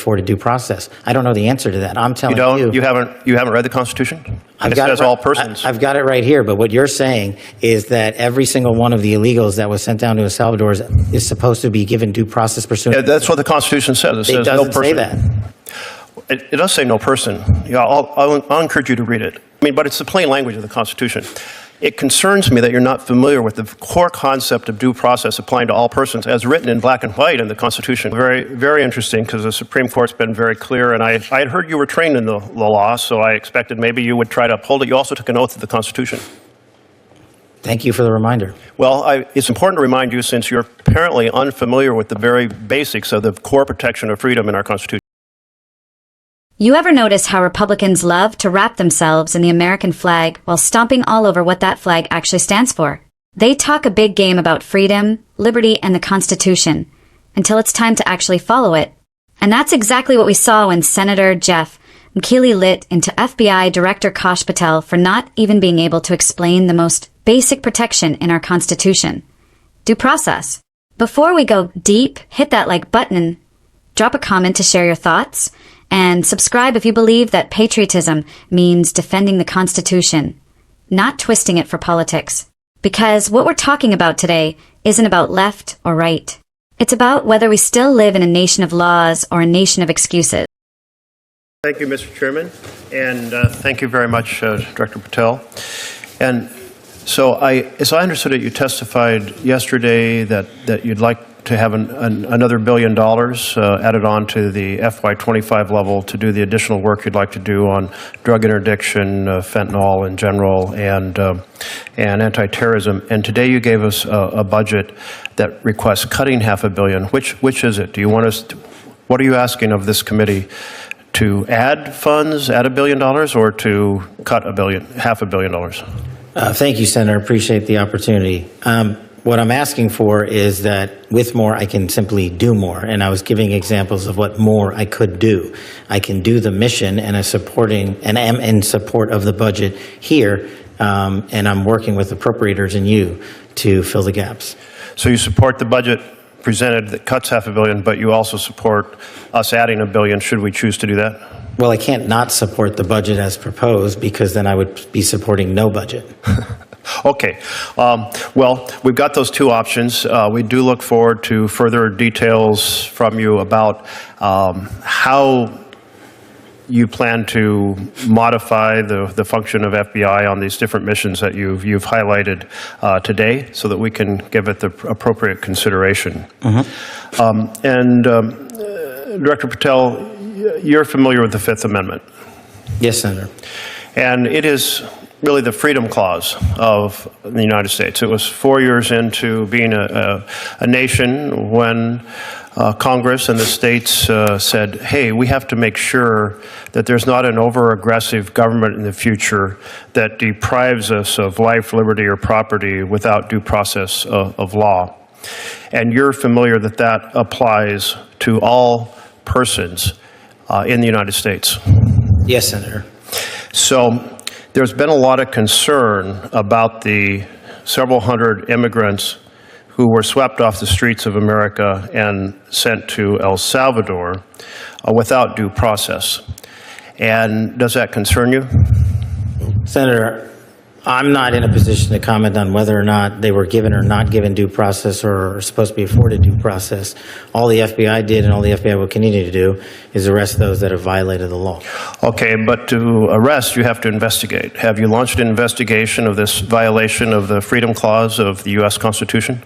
afforded due process. I don't know the answer to that. I'm telling you. You haven't read the Constitution? It says all persons. I've got it right here, but what you're saying is that every single one of the illegals that was sent down to El Salvador is supposed to be given due process pursuant. Yeah, that's what the Constitution says. It says doesn't no person. say that. It does say no person. Yeah, I'll encourage you to read it. I mean, but it's the plain language of the Constitution. It concerns me that you're not familiar with the core concept of due process applying to all persons as written in black and white in the Constitution. Very, very interesting, because the Supreme Court's been very clear, and I had heard you were trained in the law, so I expected maybe you would try to uphold it. You also took an oath of the Constitution. Thank you for the reminder. Well, it's important to remind you, since you're apparently unfamiliar with the very basics of the core protection of freedom in our Constitution. You ever notice how Republicans love to wrap themselves in the American flag while stomping all over what that flag actually stands for? They talk a big game about freedom, liberty, and the Constitution, until it's time to actually follow it. And that's exactly what we saw when Senator Jeff Mkeley lit into FBI Director Kash Patel for not even being able to explain the most basic protection in our Constitution: due process. Before we go deep, hit that like button, drop a comment to share your thoughts, and subscribe if you believe that patriotism means defending the Constitution, not twisting it for politics. Because what we're talking about today isn't about left or right. It's about whether we still live in a nation of laws or a nation of excuses. Thank you, Mr. Chairman, and thank you very much, Director Patel. And so as I understood it, you testified yesterday that you'd like to have another $1 billion added on to the FY25 level to do the additional work you'd like to do on drug interdiction, fentanyl in general, and anti-terrorism. And today you gave us a budget that requests cutting $500 million. Which is it? Do you want us to, what are you asking of this committee? To add funds, add $1 billion, or to cut $500 million? Thank you, Senator. Appreciate the opportunity. What I'm asking for is that with more, I can simply do more. And I was giving examples of what more I could do. I can do the mission, and I'm in support of the budget here, and I'm working with appropriators and you to fill the gaps. So you support the budget presented that cuts $500 million, but you also support us adding $1 billion should we choose to do that? Well, I can't not support the budget as proposed, because then I would be supporting no budget. Okay. Well, we've got those two options. We do look forward to further details from you about how you plan to modify the function of FBI on these different missions that you've highlighted today, so that we can give it the appropriate consideration. Director Patel, you're familiar with the Fifth Amendment. Yes, Senator. And it is really the freedom clause of the United States. It was 4 years into being a nation when Congress and the states said, hey, we have to make sure that there's not an over-aggressive government in the future that deprives us of life, liberty, or property without due process of law. And you're familiar that that applies to all persons in the United States. Yes, Senator. So there's been a lot of concern about the several hundred immigrants who were swept off the streets of America and sent to El Salvador without due process. And does that concern you? Senator, I'm not in a position to comment on whether or not they were given or not given due process or are supposed to be afforded due process. All the FBI did, and all the FBI will continue to do, is arrest those that have violated the law. Okay, but to arrest, you have to investigate. Have you launched an investigation of this violation of the Freedom Clause of the U.S. Constitution?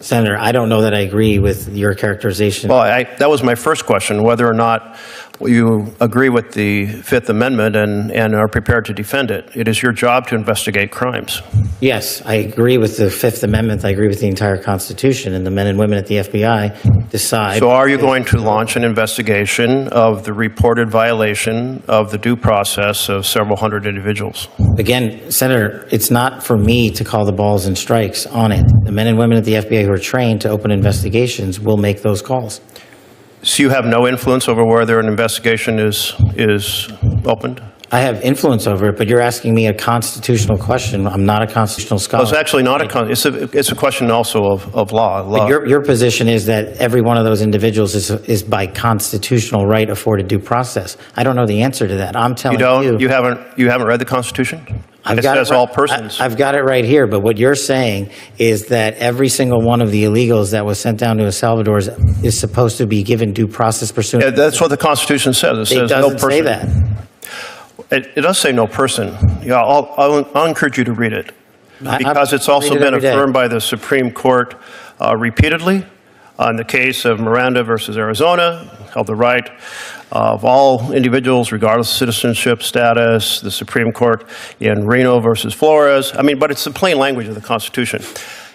Senator, I don't know that I agree with your characterization. Well, that was my first question, whether or not you agree with the Fifth Amendment and are prepared to defend it. It is your job to investigate crimes. Yes, I agree with the Fifth Amendment. I agree with the entire Constitution, and the men and women at the FBI decide. So are you going to launch an investigation of the reported violation of the due process of several hundred individuals? Again, Senator, it's not for me to call the balls and strikes on it. The men and women at the FBI who are trained to open investigations will make those calls. So you have no influence over whether an investigation is opened? I have influence over it, but you're asking me a constitutional question. I'm not a constitutional scholar. Well, it's actually not it's a question also of law. But your position is that every one of those individuals is by constitutional right afforded due process. I don't know the answer to that. I'm telling you. You haven't read the Constitution? It says all persons. I've got it right here, but what you're saying is that every single one of the illegals that was sent down to El Salvador is supposed to be given due process pursuant. Yeah, that's what the Constitution says. It doesn't say that. It does say no person. Yeah, I'll encourage you to read it, because it's also been affirmed by the Supreme Court repeatedly. In the case of Miranda versus Arizona, held the right of all individuals, regardless of citizenship status. The Supreme Court in Reno versus Flores. But it's the plain language of the Constitution.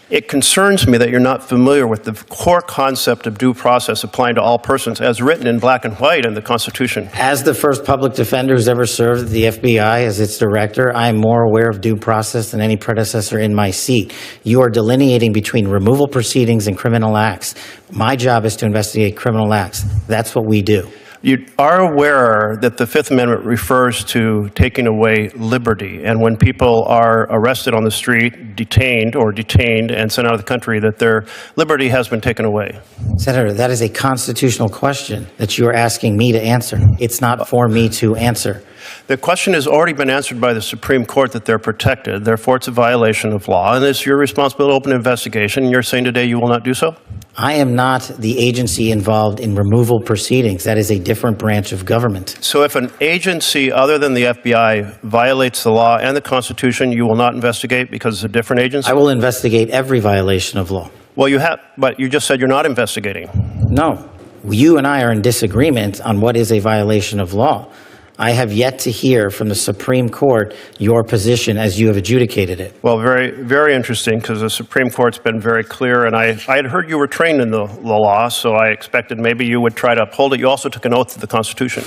It concerns me that you're not familiar with the core concept of due process applying to all persons as written in black and white in the Constitution. As the first public defender who's ever served at the FBI as its director, I am more aware of due process than any predecessor in my seat. You are delineating between removal proceedings and criminal acts. My job is to investigate criminal acts. That's what we do. You are aware that the Fifth Amendment refers to taking away liberty, and when people are arrested on the street, detained and sent out of the country, that their liberty has been taken away. Senator, that is a constitutional question that you are asking me to answer. It's not for me to answer. The question has already been answered by the Supreme Court that they're protected. Therefore, it's a violation of law, and it's your responsibility to open an investigation. And you're saying today you will not do so? I am not the agency involved in removal proceedings. That is a different branch of government. So if an agency other than the FBI violates the law and the Constitution, you will not investigate because it's a different agency? I will investigate every violation of law. Well, you have, but you just said you're not investigating. No. You and I are in disagreement on what is a violation of law. I have yet to hear from the Supreme Court your position as you have adjudicated it. Well, very, very interesting, because the Supreme Court's been very clear, and I had heard you were trained in the law, so I expected maybe you would try to uphold it. You also took an oath to the Constitution.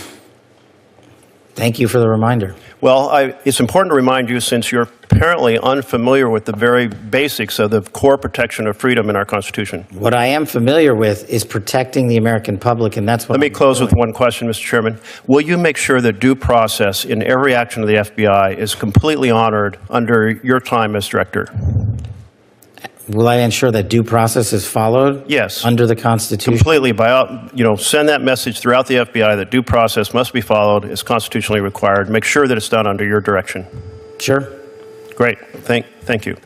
Thank you for the reminder. Well, it's important to remind you, since you're apparently unfamiliar with the very basics of the core protection of freedom in our Constitution. What I am familiar with is protecting the American public, and that's what Let me close with one question, Mr. Chairman. Will you make sure that due process in every action of the FBI is completely honored under your time as director? Will I ensure that due process is followed? Yes. Under the Constitution? Completely. Send that message throughout the FBI that due process must be followed, is constitutionally required. Make sure that it's done under your direction. Sure. Great. Thank you.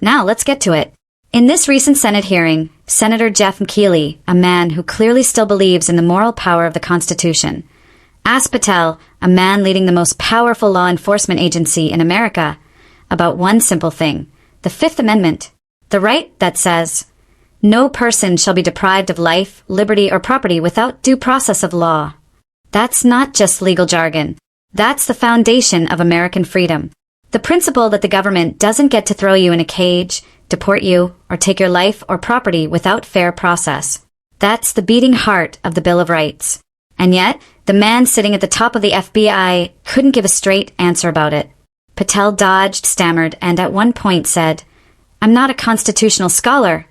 Now let's get to it. In this recent Senate hearing, Senator Jeff Mkeley, a man who clearly still believes in the moral power of the Constitution, asked Patel, a man leading the most powerful law enforcement agency in America, about one simple thing: the Fifth Amendment, the right that says, "No person shall be deprived of life, liberty, or property without due process of law." That's not just legal jargon. That's the foundation of American freedom. The principle that the government doesn't get to throw you in a cage, deport you, or take your life or property without fair process. That's the beating heart of the Bill of Rights. And yet, the man sitting at the top of the FBI couldn't give a straight answer about it. Patel dodged, stammered, and at one point said, "I'm not a constitutional scholar."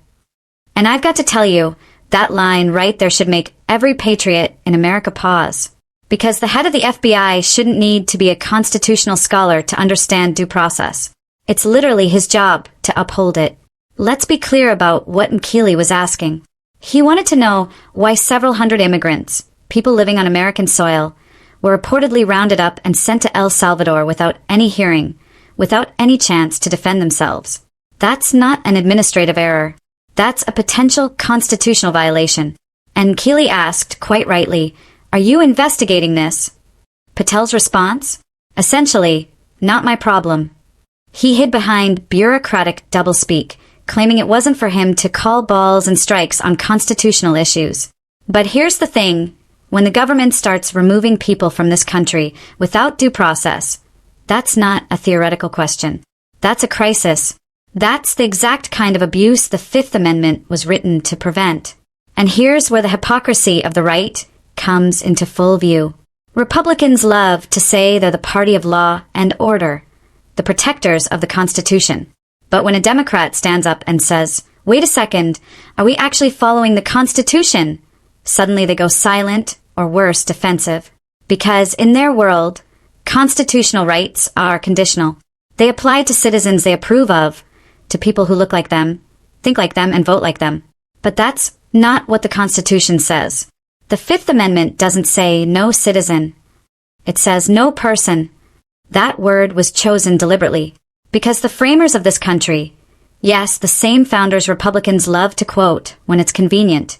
And I've got to tell you, that line right there should make every patriot in America pause. Because the head of the FBI shouldn't need to be a constitutional scholar to understand due process. It's literally his job to uphold it. Let's be clear about what Mkeley was asking. He wanted to know why several hundred immigrants, people living on American soil, were reportedly rounded up and sent to El Salvador without any hearing, without any chance to defend themselves. That's not an administrative error. That's a potential constitutional violation. And Mkeley asked, quite rightly, "Are you investigating this?" Patel's response? Essentially, "Not my problem." He hid behind bureaucratic doublespeak, claiming it wasn't for him to call balls and strikes on constitutional issues. But here's the thing. When the government starts removing people from this country without due process, that's not a theoretical question. That's a crisis. That's the exact kind of abuse the Fifth Amendment was written to prevent. And here's where the hypocrisy of the right comes into full view. Republicans love to say they're the party of law and order, the protectors of the Constitution. But when a Democrat stands up and says, "Wait a second, are we actually following the Constitution?" suddenly they go silent, or worse, defensive. Because in their world, constitutional rights are conditional. They apply to citizens they approve of, to people who look like them, think like them, and vote like them. But that's not what the Constitution says. The Fifth Amendment doesn't say no citizen. It says no person. That word was chosen deliberately because the framers of this country, yes, the same founders Republicans love to quote when it's convenient,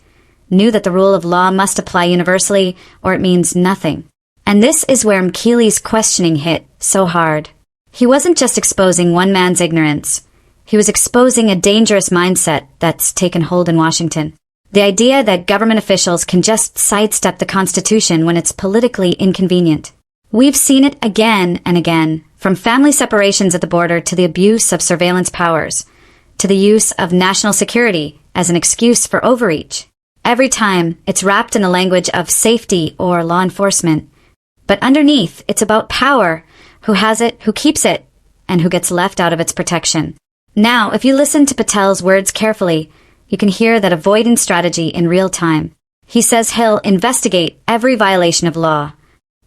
knew that the rule of law must apply universally or it means nothing. And this is where Mkeley's questioning hit so hard. He wasn't just exposing one man's ignorance. He was exposing a dangerous mindset that's taken hold in Washington. The idea that government officials can just sidestep the Constitution when it's politically inconvenient. We've seen it again and again, from family separations at the border to the abuse of surveillance powers, to the use of national security as an excuse for overreach. Every time, it's wrapped in the language of safety or law enforcement. But underneath, it's about power, who has it, who keeps it, and who gets left out of its protection. Now, if you listen to Patel's words carefully, you can hear that avoidance strategy in real time. He says he'll investigate every violation of law.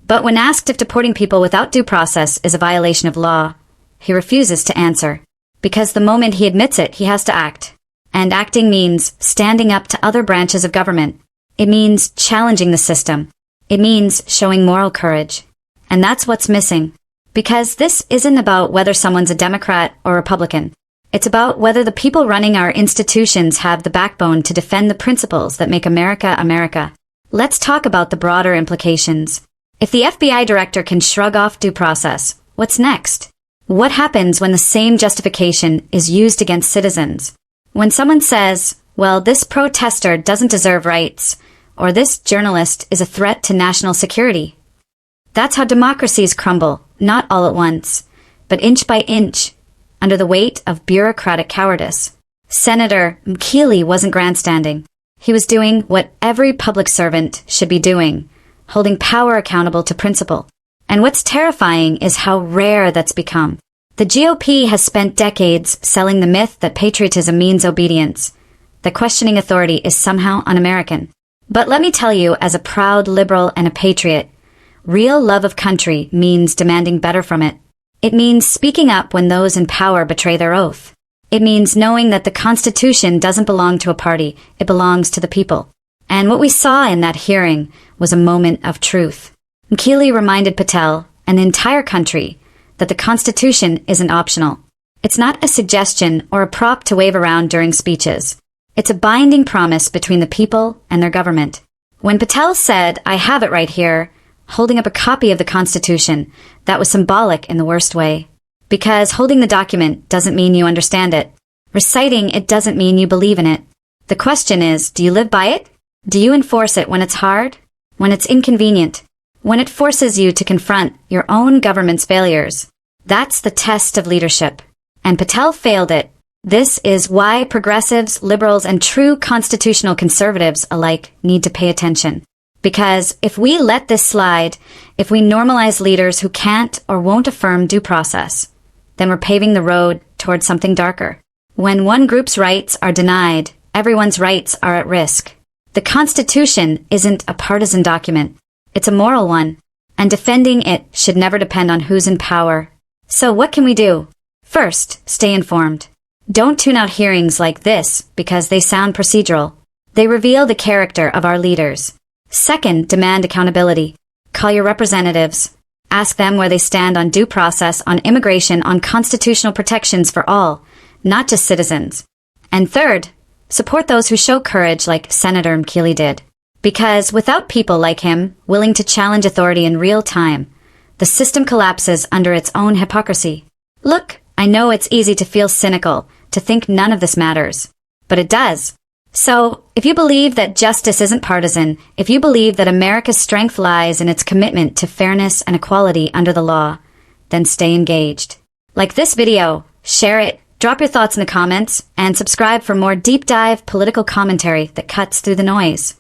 But when asked if deporting people without due process is a violation of law, he refuses to answer. Because the moment he admits it, he has to act. And acting means standing up to other branches of government. It means challenging the system. It means showing moral courage. And that's what's missing. Because this isn't about whether someone's a Democrat or Republican. It's about whether the people running our institutions have the backbone to defend the principles that make America America. Let's talk about the broader implications. If the FBI director can shrug off due process, what's next? What happens when the same justification is used against citizens? When someone says, well, this protester doesn't deserve rights, or this journalist is a threat to national security. That's how democracies crumble, not all at once, but inch by inch, under the weight of bureaucratic cowardice. Senator Mkeley wasn't grandstanding. He was doing what every public servant should be doing, holding power accountable to principle. And what's terrifying is how rare that's become. The GOP has spent decades selling the myth that patriotism means obedience, that questioning authority is somehow un-American. But let me tell you, as a proud liberal and a patriot, real love of country means demanding better from it. It means speaking up when those in power betray their oath. It means knowing that the Constitution doesn't belong to a party, it belongs to the people. And what we saw in that hearing was a moment of truth. Mkeley reminded Patel and the entire country that the Constitution isn't optional. It's not a suggestion or a prop to wave around during speeches. It's a binding promise between the people and their government. When Patel said, I have it right here, holding up a copy of the Constitution, that was symbolic in the worst way. Because holding the document doesn't mean you understand it. Reciting it doesn't mean you believe in it. The question is, do you live by it? Do you enforce it when it's hard? When it's inconvenient? When it forces you to confront your own government's failures? That's the test of leadership. And Patel failed it. This is why progressives, liberals, and true constitutional conservatives alike need to pay attention. Because if we let this slide, if we normalize leaders who can't or won't affirm due process, then we're paving the road towards something darker. When one group's rights are denied, everyone's rights are at risk. The Constitution isn't a partisan document. It's a moral one, and defending it should never depend on who's in power. So what can we do? First, stay informed. Don't tune out hearings like this because they sound procedural. They reveal the character of our leaders. Second, demand accountability. Call your representatives. Ask them where they stand on due process, on immigration, on constitutional protections for all, not just citizens. And third, support those who show courage like Senator Mkeley did. Because without people like him, willing to challenge authority in real time, the system collapses under its own hypocrisy. Look, I know it's easy to feel cynical, to think none of this matters. But it does. So, if you believe that justice isn't partisan, if you believe that America's strength lies in its commitment to fairness and equality under the law, then stay engaged. Like this video, share it, drop your thoughts in the comments, and subscribe for more deep dive political commentary that cuts through the noise.